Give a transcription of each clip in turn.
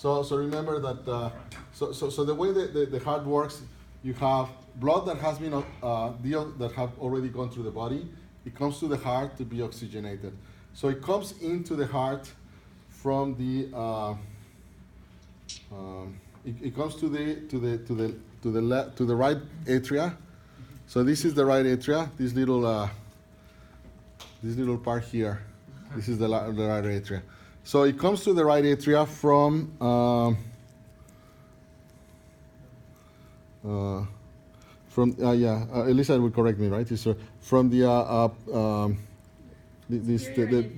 So remember that, so the way the heart works, you have blood that has been, that have already gone through the body. It comes to the heart to be oxygenated. So it comes into the heart from the, it comes to the right atria. So this is the right atria, this little part here. This is the right atria. So it comes to the right atria from Elisa will correct me, right? It's from the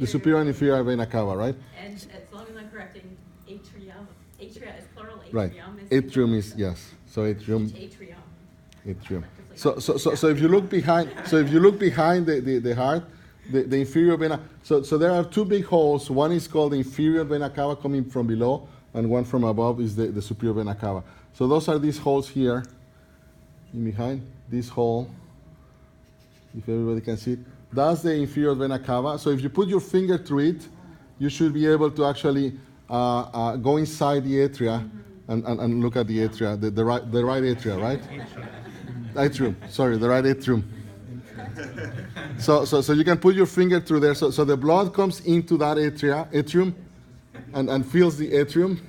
superior and inferior vena cava, right? And as long as I'm correcting, atrium. Atria is plural. Atrium Right. is Atrium is, yes. So atrium. Atrium. Atrium. So if you look behind, the heart, the inferior vena. So there are two big holes. One is called the inferior vena cava coming from below, and one from above is the superior vena cava. So those are these holes here. In behind this hole, if everybody can see it, that's the inferior vena cava. So if you put your finger through it, you should be able to actually go inside the atria and look at the atria, the right atria, right? Atrium. Sorry, the right atrium. So you can put your finger through there. So the blood comes into that atrium, and fills the atrium.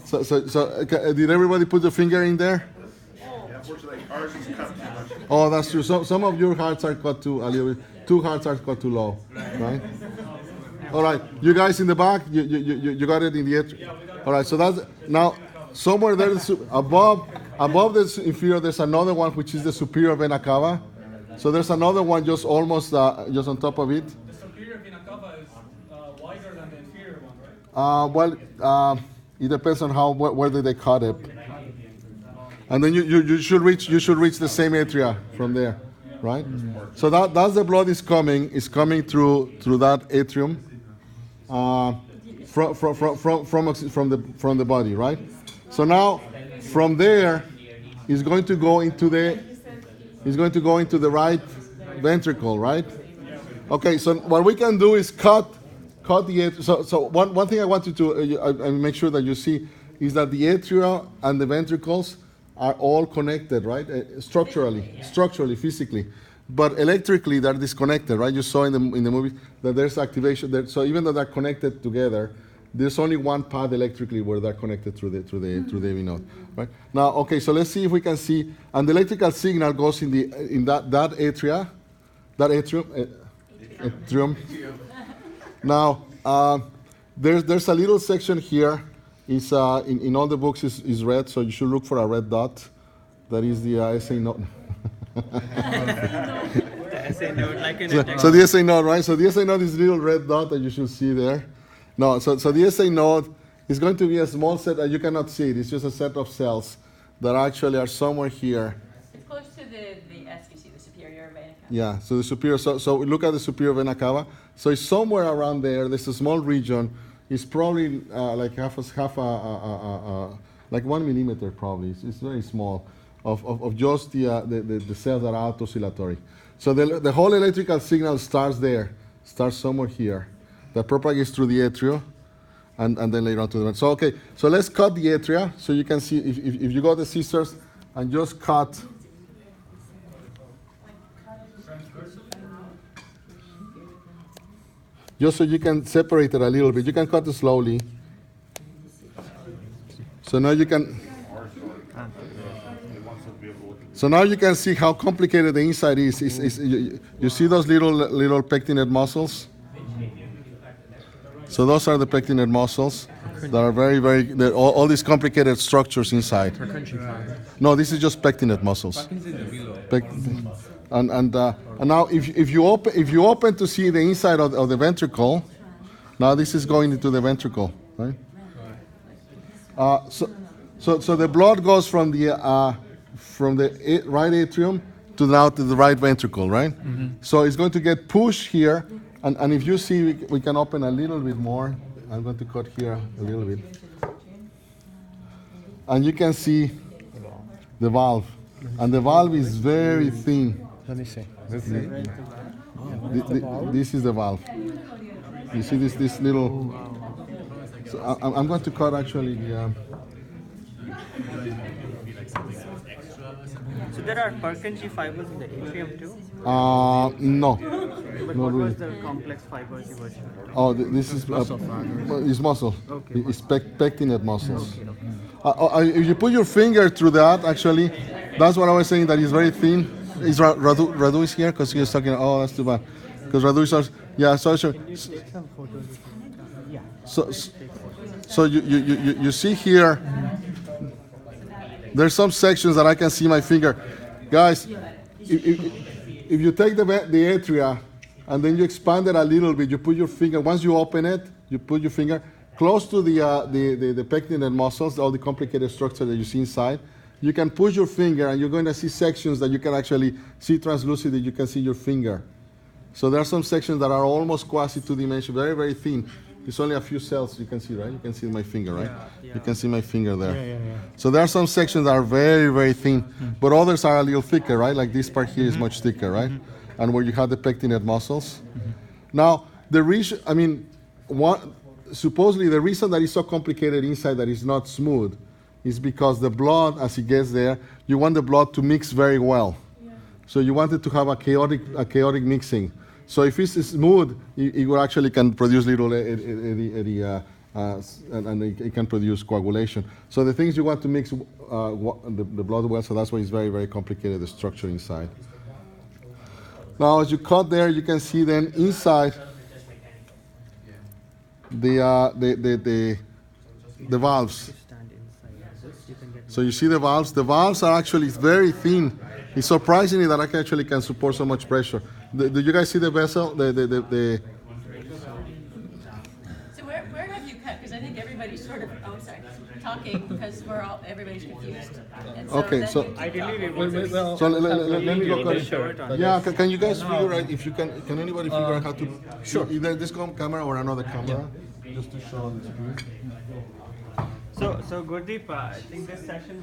So did everybody put the finger in there? Unfortunately, ours is cut too much. Oh, that's true. Some of your hearts are cut too a little bit. 2 hearts are cut too low, right? All right, you guys in the back, you got it in the atrium. All right, so that's now somewhere there above the inferior. There's another one which is the superior vena cava. So there's another one just almost just on top of it. The superior vena cava is wider than the inferior one, right? It depends on where did they cut it, and then you should reach the same atria from there, right? So that's the blood is coming through that atrium, from the body, right? So now from there is going to go into the right ventricle, right? Okay, so what we can do is cut the atria. So one thing I want you to make sure that you see is that the atria and the ventricles are all connected, right? Structurally, physically, but electrically they're disconnected, right? You saw in the movie that there's activation there. So even though they're connected together, there's only one path electrically where they're connected through the AV node, right? Now, okay, so let's see if we can see, and the electrical signal goes in that atrium. Now, there's a little section here. Is in all the books is red, so you should look for a red dot. That is the SA node. The SA node, like in So the SA node, right? So the SA node is a little red dot that you should see there. No, so the SA node is going to be a small set that you cannot see it. It's just a set of cells that actually are somewhere here. It's close to the SVC, the superior vena cava. Yeah, so the superior, so we look at the superior vena cava. So it's somewhere around there. There's a small region. It's probably like like 1 millimeter probably. It's very small of just the cells that are autooscillatory. So the whole electrical signal starts somewhere here, that propagates through the atria, and then later on to the. So okay, so let's cut the atria so you can see if you got the scissors and just cut. Just so you can separate it a little bit. You can cut it slowly. So now you can. So now you can see how complicated the inside is. You see those little pectinate muscles? So those are the pectinate muscles that are very, all these complicated structures inside. No, this is just pectinate muscles. And now if you open to see the inside of the ventricle, now this is going into the ventricle, right? So the blood goes from the right atrium to the right ventricle, right? Mm-hmm. So it's going to get pushed here, and if you see, we can open a little bit more. I'm going to cut here a little bit, and you can see the valve, and the valve is very thin. Let me see. This is the valve. You see this little. So I'm going to cut actually the. So there are Purkinje fibers in the atrium too? No. But Not what really. was the complex fibers you were showing? Oh, this is it's muscle. Okay. It's pectinate muscles. If you put your finger through that, actually, that's what I was saying. That is very thin. Is Radu is here because he was talking. Oh, that's too bad. Because Radu is yeah. So you see here. There's some sections that I can see my finger, guys. If you take the atria and then you expand it a little bit, you put your finger. Once you open it, you put your finger close to the pectinate muscles, all the complicated structure that you see inside. You can push your finger, and you're going to see sections that you can actually see translucent. That you can see your finger. So there are some sections that are almost quasi two-dimensional, very, very thin. It's only a few cells you can see, right? You can see my finger, right? Yeah. You can see my finger there. So there are some sections that are very, very thin, but others are a little thicker, right? Like this part here is much thicker, right? And where you have the pectinate muscles. Now, the reason, I mean, supposedly the reason that it's so complicated inside that it's not smooth is because the blood, as it gets there, you want the blood to mix very well. So you want it to have a chaotic mixing. So if it's smooth, it will actually can produce little eddy, and it can produce coagulation. So the things you want to mix the blood well, so that's why it's very, very complicated, the structure inside. Now, as you cut there, you can see then inside the valves. So you see the valves. The valves are actually very thin. It's surprisingly that I actually can support so much pressure. Do you guys see the vessel? So where have you cut? Because I think everybody's sort of, talking because everybody's confused. And Okay, then so- you keep Ideally, talking. So let me go cut it. Yeah, Yeah. can you guys figure out if you can anybody figure out how to? Sure. Either this camera or another camera, just to show on the screen. So Gurdeep, I think this session will